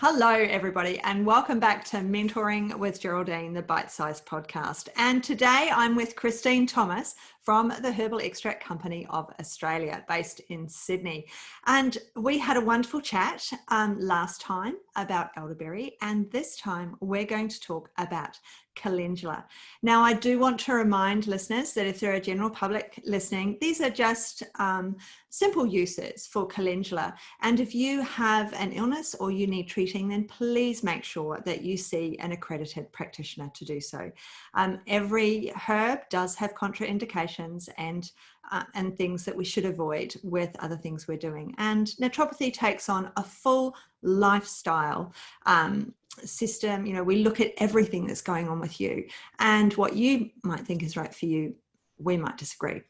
Hello, everybody, and welcome back to Mentoring with Geraldine, the Bite-Sized Podcast. And today I'm with Christine Thomas from the Herbal Extract Company of Australia, based in Sydney. And we had a wonderful chat last time about elderberry, and this time we're going to talk about calendula. Now, I do want to remind listeners that if there are general public listening, these are just simple uses for calendula. And if you have an illness or you need treating, then please make sure that you see an accredited practitioner to do so. Every herb does have contraindications and things that we should avoid with other things we're doing. And naturopathy takes on a full lifestyle system. You know, we look at everything that's going on with you, and what you might think is right for you, we might disagree.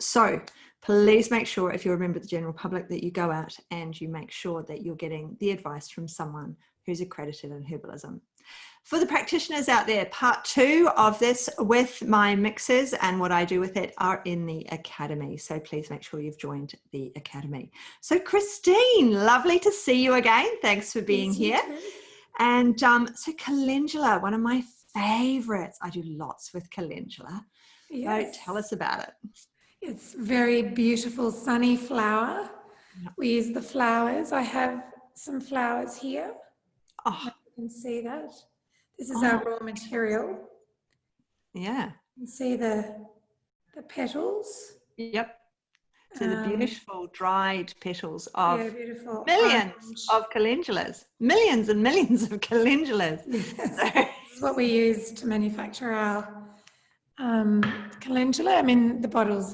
So please make sure, if you're a member of the general public, that you go out and you make sure that you're getting the advice from someone who's accredited in herbalism. For the practitioners out there, part 2 of this with my mixes and what I do with it are in the Academy. So please make sure you've joined the Academy. So Christine, lovely to see you again. Thanks for being here. And so calendula, one of my favorites. I do lots with calendula. Yes. So tell us about it. It's very beautiful, sunny flower. Yep. We use the flowers. I have some flowers here. Oh, you can see that. This is our raw material. Yeah. You can see the petals. Yep. So the beautiful dried petals of beautiful millions of calendulas, millions and millions of calendulas. Yes. This is what we use to manufacture our calendula. I mean, the bottles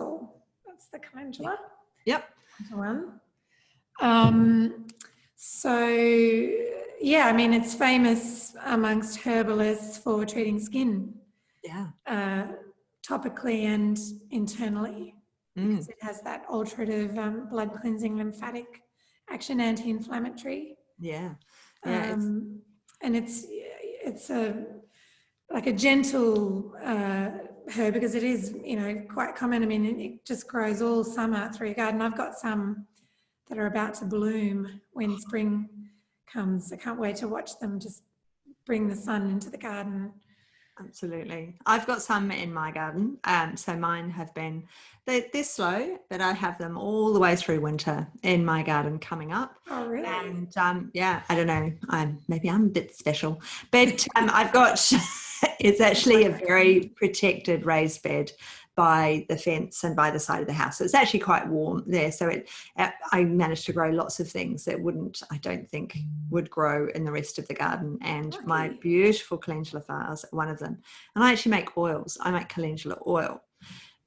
that's the calendula. Yep. One. So yeah, I mean, it's famous amongst herbalists for treating skin. Yeah. Topically and internally. Because it has that alterative blood cleansing lymphatic action, anti-inflammatory. Yeah. And it's like a gentle herb, because it is, quite common. I mean, it just grows all summer through your garden. I've got some that are about to bloom when spring comes. I can't wait to watch them just bring the sun into the garden. Absolutely. I've got some in my garden. So mine have been, they're slow, but I have them all the way through winter in my garden coming up. Oh, really? And yeah, I don't know. Maybe I'm a bit special, but I've got, it's actually a very protected raised bed by the fence and by the side of the house. So it's actually quite warm there. So I managed to grow lots of things that I don't think would grow in the rest of the garden. And my beautiful calendula flowers are one of them. And I actually make oils. I make calendula oil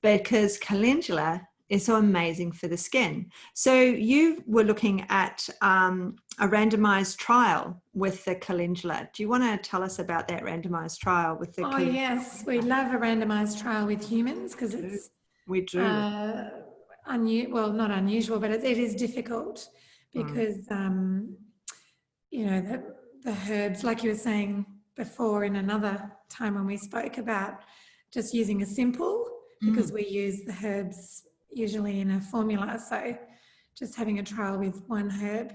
because calendula is so amazing for the skin. So you were looking at a randomized trial with the calendula. Do you want to tell us about that randomized trial with the calendula? Yes, we love a randomized trial with humans because it's we do. Well, not unusual, but it is difficult because the herbs, like you were saying before in another time when we spoke about just using a simple, because we use the herbs usually in a formula, so just having a trial with one herb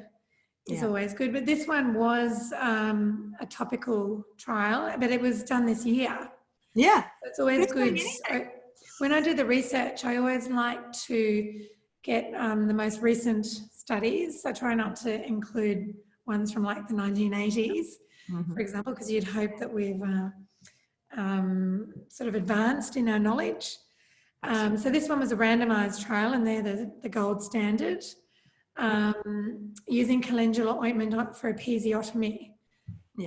is always good. But this one was a topical trial, but it was done this year. Yeah. It's always good. So when I do the research, I always like to get the most recent studies. I try not to include ones from like the 1980s, for example, because you'd hope that we've sort of advanced in our knowledge. So this one was a randomized trial, and they're the gold standard, using calendula ointment for episiotomy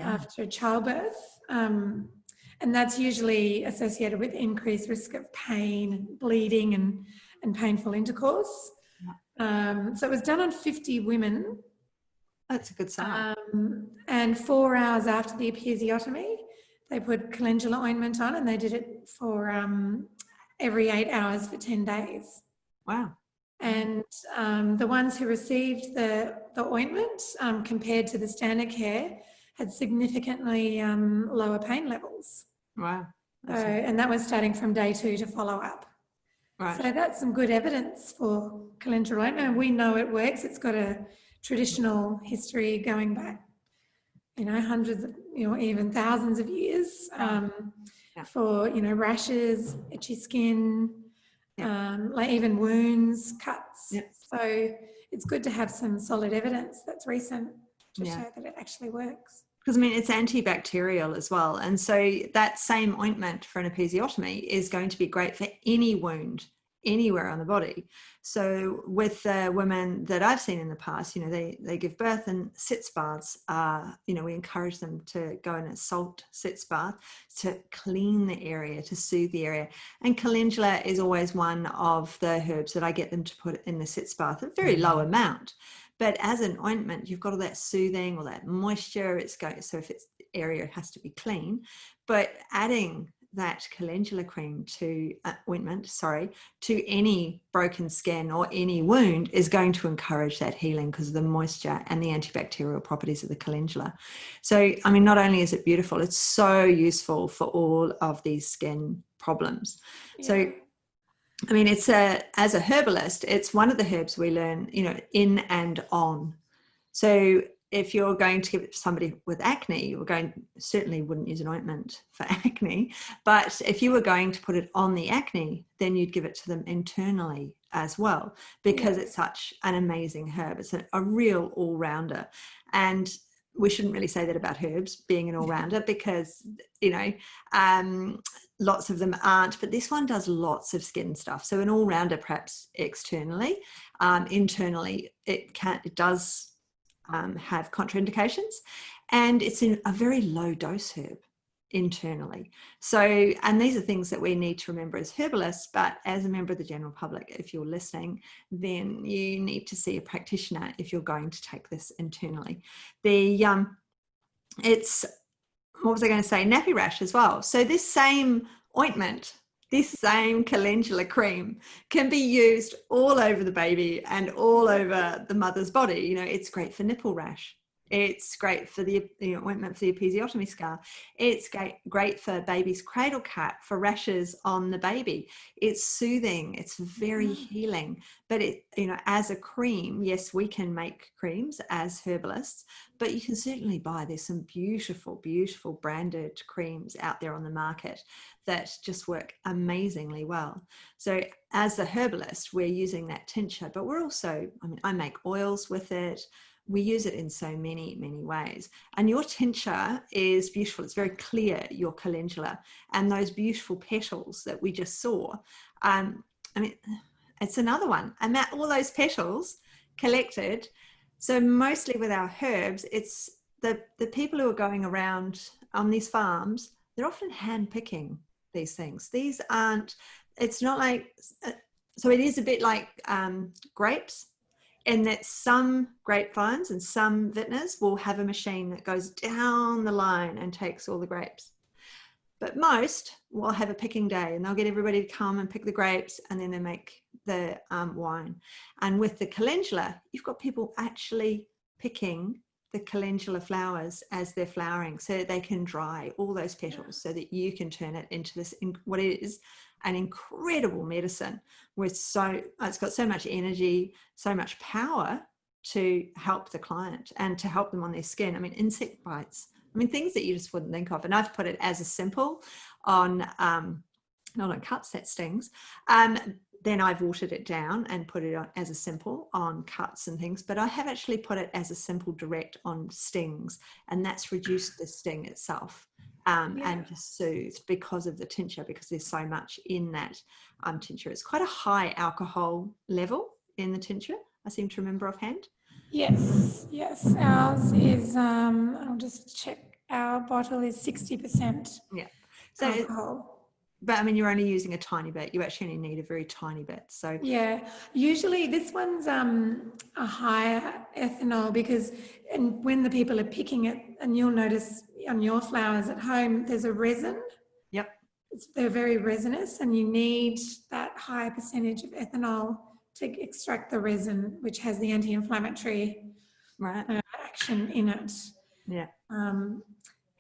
after childbirth. And that's usually associated with increased risk of pain and bleeding and painful intercourse. So it was done on 50 women. That's a good sign. And 4 hours after the episiotomy, they put calendula ointment on, and they did it for every 8 hours for 10 days. Wow. And the ones who received the ointment compared to the standard care had significantly lower pain levels. Wow. And that was starting from day 2 to follow up. Right. So that's some good evidence for calendula ointment. We know it works. It's got a traditional history going back hundreds of, even thousands of years, for, rashes, itchy skin, like even wounds, cuts. So it's good to have some solid evidence that's recent to show that it actually works. Because I mean, it's antibacterial as well. And so that same ointment for an episiotomy is going to be great for any wound anywhere on the body. So with women that I've seen in the past, they give birth, and sitz baths are, we encourage them to go in a salt sitz bath to clean the area, to soothe the area. And calendula is always one of the herbs that I get them to put in the sitz bath, a very low amount. But as an ointment, you've got all that soothing, all that moisture. It's going, so if it's area, it has to be clean. But adding that calendula cream to to any broken skin or any wound is going to encourage that healing because of the moisture and the antibacterial properties of the calendula. So, I mean, not only is it beautiful, it's so useful for all of these skin problems. So, I mean, as a herbalist, it's one of the herbs we learn, in and on. So if you're going to give it to somebody with acne, certainly wouldn't use an ointment for acne, but if you were going to put it on the acne, then you'd give it to them internally as well, because it's such an amazing herb. It's a real all-rounder. And we shouldn't really say that about herbs being an all-rounder, because, lots of them aren't, but this one does lots of skin stuff. So an all-rounder, perhaps externally. Internally, it does have contraindications, and it's in a very low dose herb internally. So, and these are things that we need to remember as herbalists, but as a member of the general public, if you're listening, then you need to see a practitioner if you're going to take this internally. What was I going to say? Nappy rash as well. So this same ointment, this same calendula cream can be used all over the baby and all over the mother's body. It's great for nipple rash. It's great for the ointment for the episiotomy scar. It's great for baby's cradle cut, for rashes on the baby. It's soothing. It's very healing. But as a cream, yes, we can make creams as herbalists, but you can certainly buy. There's some beautiful, beautiful branded creams out there on the market that just work amazingly well. So as the herbalist, we're using that tincture, but we're also, I make oils with it. We use it in so many, many ways. And your tincture is beautiful. It's very clear, your calendula, and those beautiful petals that we just saw. It's another one. And all those petals collected. So mostly with our herbs, it's the people who are going around on these farms, they're often hand picking these things. These aren't, it's not like, so it is a bit like grapes. And that some grapevines and some vintners will have a machine that goes down the line and takes all the grapes. But most will have a picking day, and they'll get everybody to come and pick the grapes, and then they make the wine. And with the calendula, you've got people actually picking the calendula flowers as they're flowering, so that they can dry all those petals, so that you can turn it into this, what is an incredible medicine with it's got so much energy, so much power to help the client and to help them on their skin. Insect bites, things that you just wouldn't think of. And I've put it as a simple on, not on cuts, that stings. Then I've watered it down and put it on as a simple on cuts and things, but I have actually put it as a simple direct on stings, and that's reduced the sting itself. And just soothed because of the tincture, because there's so much in that tincture. It's quite a high alcohol level in the tincture, I seem to remember offhand. Yes. Ours is, I'll just check, our bottle is 60% alcohol. But you're only using a tiny bit. You actually only need a very tiny bit. So usually this one's a higher ethanol, because when the people are picking it, and you'll notice on your flowers at home, there's a resin. Yep. They're very resinous, and you need that high percentage of ethanol to extract the resin, which has the anti-inflammatory action in it. Yeah.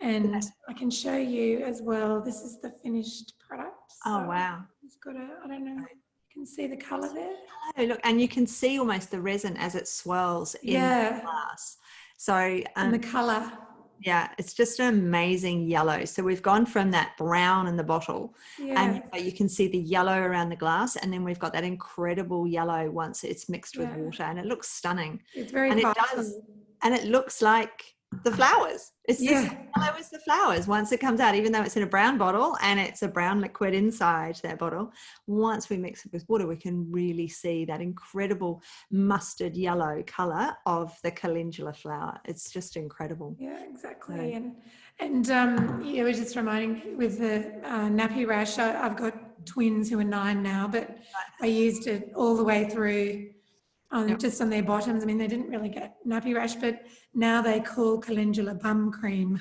And I can show you as well. This is the finished product. So oh, wow. It's got I don't know, you can see the colour there. Oh, look, and you can see almost the resin as it swirls in the glass. So, and the colour. Yeah, it's just an amazing yellow. So we've gone from that brown in the bottle, and you can see the yellow around the glass, and then we've got that incredible yellow once it's mixed with water, and it looks stunning. It's very And it vital. does, and it looks like the flowers. It's the same yellow as the flowers once it comes out, even though it's in a brown bottle and it's a brown liquid inside that bottle. Once we mix it with water, we can really see that incredible mustard yellow color of the calendula flower. It's just incredible. Yeah, exactly. And yeah, we're just reminding with the nappy rash, I've got twins who are 9 now, but I used it all the way through just on their bottoms. I mean, they didn't really get nappy rash, but now they call calendula bum cream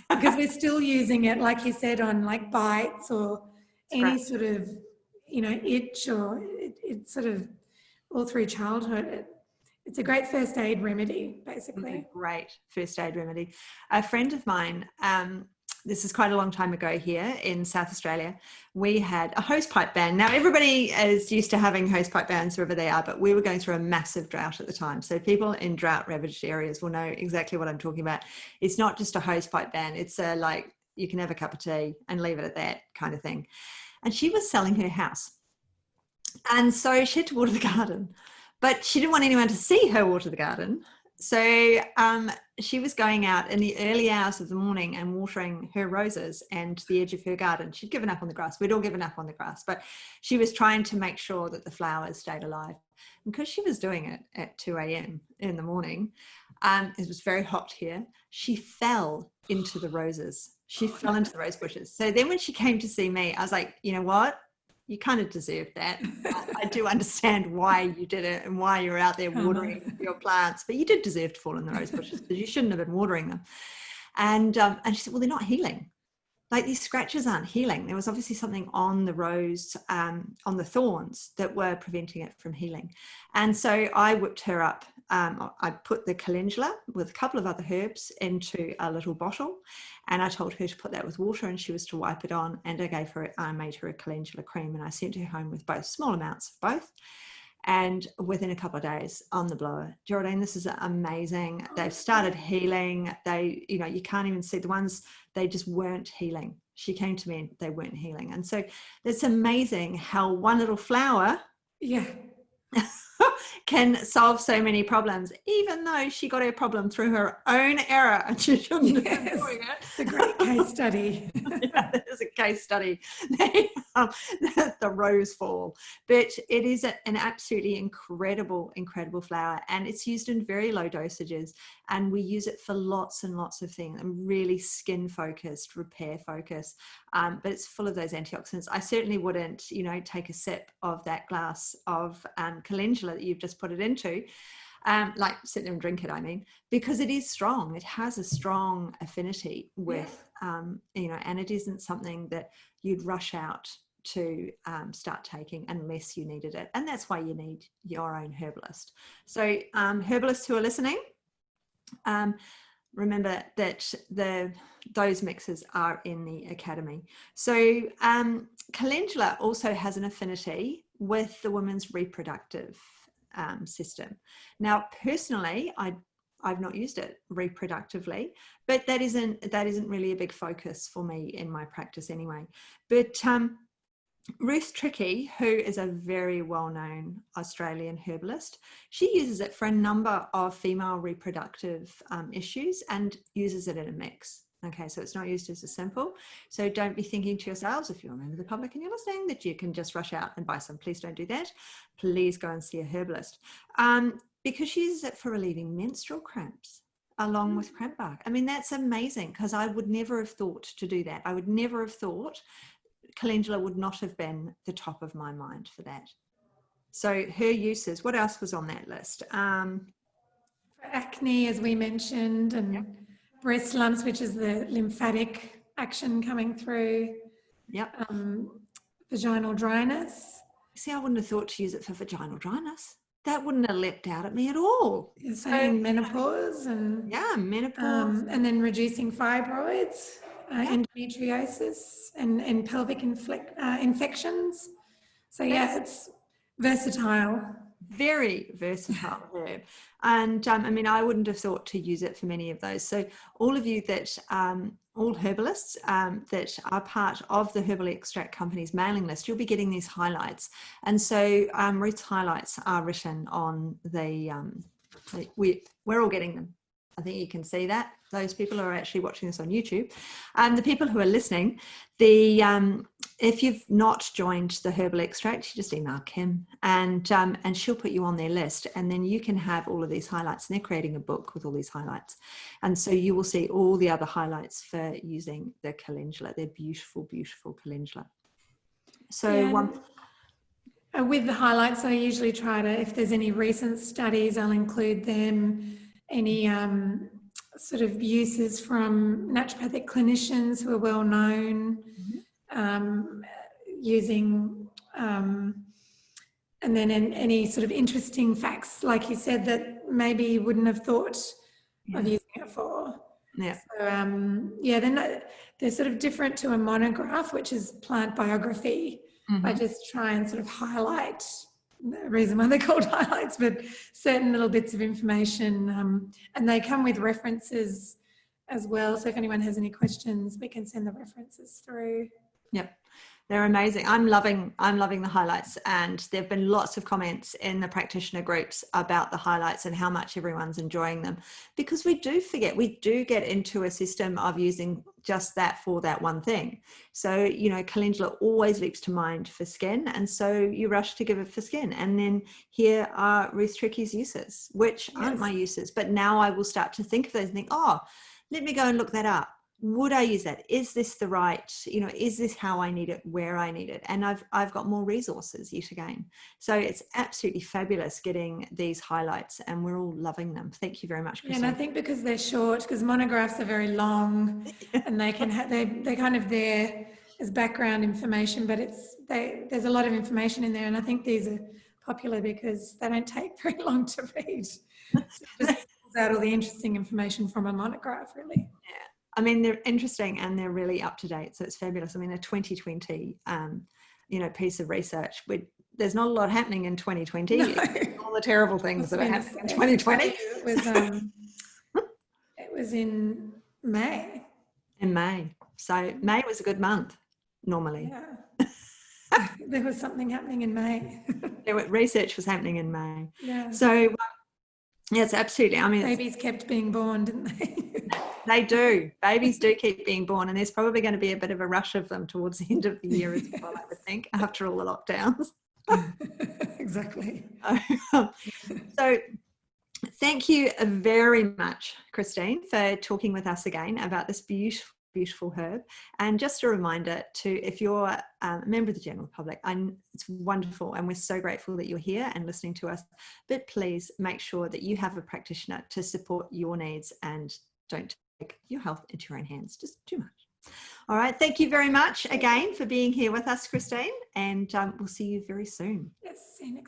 because we're still using it, like you said, on like bites or any sort of, itch, or it's sort of all through childhood. It's a great first aid remedy, basically. It's a great first aid remedy. A friend of mine, this is quite a long time ago here in South Australia, we had a hosepipe ban. Now, everybody is used to having hosepipe bans wherever they are, but we were going through a massive drought at the time. So people in drought-ravaged areas will know exactly what I'm talking about. It's not just a hosepipe ban. It's like you can have a cup of tea and leave it at that kind of thing. And she was selling her house. And so she had to water the garden. But she didn't want anyone to see her water the garden. So she was going out in the early hours of the morning and watering her roses and the edge of her garden. She'd given up on the grass. We'd all given up on the grass. But she was trying to make sure that the flowers stayed alive. And because she was doing it at 2 a.m. in the morning, it was very hot here, she fell into the roses. She fell into the rose bushes. So then when she came to see me, I was like, you know what? You kind of deserved that. I do understand why you did it and why you're out there watering your plants, but you did deserve to fall in the rose bushes because you shouldn't have been watering them. And she said, well, they're not healing. Like, these scratches aren't healing. There was obviously something on the rose, on the thorns, that were preventing it from healing. And so I whipped her up. I put the calendula with a couple of other herbs into a little bottle, and I told her to put that with water, and she was to wipe it on. And I made her a calendula cream, and I sent her home with both small amounts of both. And within a couple of days, on the blower. Geraldine, this is amazing. They've started healing. You can't even see the ones, they just weren't healing. She came to me and they weren't healing. And so it's amazing how one little flower can solve so many problems, even though she got her problem through her own error and she shouldn't have been doing it. It's a great case study. Yeah, that is a case study. The rose fall. But it is an absolutely incredible flower, and it's used in very low dosages, and we use it for lots and lots of things, and really skin focused, repair focused, but it's full of those antioxidants. I certainly wouldn't, take a sip of that glass of calendula that you've just put it into, like sit there and drink it, because it is strong. It has a strong affinity with, and it isn't something that you'd rush out to start taking unless you needed it. And that's why you need your own herbalist. So herbalists who are listening, remember that those mixes are in the academy. So calendula also has an affinity with the woman's reproductive system. Now, personally, I've not used it reproductively, but that isn't really a big focus for me in my practice anyway. But Ruth Trickey, who is a very well-known Australian herbalist, she uses it for a number of female reproductive issues and uses it in a mix. Okay, so it's not used as a simple. So don't be thinking to yourselves, if you're a member of the public and you're listening, that you can just rush out and buy some. Please don't do that. Please go and see a herbalist. Because she uses it for relieving menstrual cramps along with cramp bark. That's amazing, because I would never have thought to do that. I would never have thought. Calendula would not have been the top of my mind for that. So her uses, what else was on that list? For acne, as we mentioned, and breast lumps, which is the lymphatic action coming through. Vaginal dryness. See, I wouldn't have thought to use it for vaginal dryness. That wouldn't have leapt out at me at all. Same menopause and menopause, and then reducing fibroids, endometriosis, and pelvic infections. So it's versatile. very versatile herb. And I mean, I wouldn't have thought to use it for many of those. So all of you that, all herbalists that are part of the Herbal Extract Company's mailing list, you'll be getting these highlights. And so Ruth's highlights are written on the, we're all getting them. I think you can see that. Those people are actually watching this on YouTube. The people who are listening, if you've not joined the Herbal Extract, you just email Kim and she'll put you on their list, and then you can have all of these highlights, and they're creating a book with all these highlights. And so you will see all the other highlights for using the calendula. They're beautiful, beautiful calendula. So with the highlights, I usually try to, if there's any recent studies, I'll include them. Any sort of uses from naturopathic clinicians who are well known, using, and then any sort of interesting facts, like you said, that maybe you wouldn't have thought of using it for. Yeah. So, they're sort of different to a monograph, which is plant biography. I just try and sort of highlight, the reason why they're called highlights, but certain little bits of information, and they come with references as well. So if anyone has any questions, we can send the references through. Yep. They're amazing. I'm loving the highlights, and there've been lots of comments in the practitioner groups about the highlights and how much everyone's enjoying them, because we do forget, we do get into a system of using just that for that one thing. So, you know, calendula always leaps to mind for skin, and so you rush to give it for skin. And then here are Ruth Tricky's uses, which aren't my uses, but now I will start to think of those and think, oh, let me go and look that up. Would I use that? Is this the right, you know, is this how I need it, where I need it? And I've got more resources yet again. So it's absolutely fabulous getting these highlights, and we're all loving them. Thank you very much, Christine. And I think because they're short, because monographs are very long, and they can have, they're kind of there as background information, but there's a lot of information in there. And I think these are popular because they don't take very long to read. So it just pulls out all the interesting information from a monograph, really. Yeah. I mean, they're interesting and they're really up to date. So it's fabulous. I mean, a 2020, piece of research. There's not a lot happening in 2020. No. All the terrible things that are happening in 2020. It was in May. In May. So May was a good month, normally. Yeah. There was something happening in May. Research was happening in May. Yeah. So, yes, absolutely. I mean, babies kept being born, didn't they? They do. Babies do keep being born, and there's probably going to be a bit of a rush of them towards the end of the year as well, I would think, after all the lockdowns. Exactly. So thank you very much, Christine, for talking with us again about this beautiful, beautiful herb. And just a reminder to, if you're a member of the general public, it's wonderful, and we're so grateful that you're here and listening to us, but please make sure that you have a practitioner to support your needs and don't take your health into your own hands just too much. All right. Thank you very much again for being here with us, Christine, and we'll see you very soon. Yes, see you next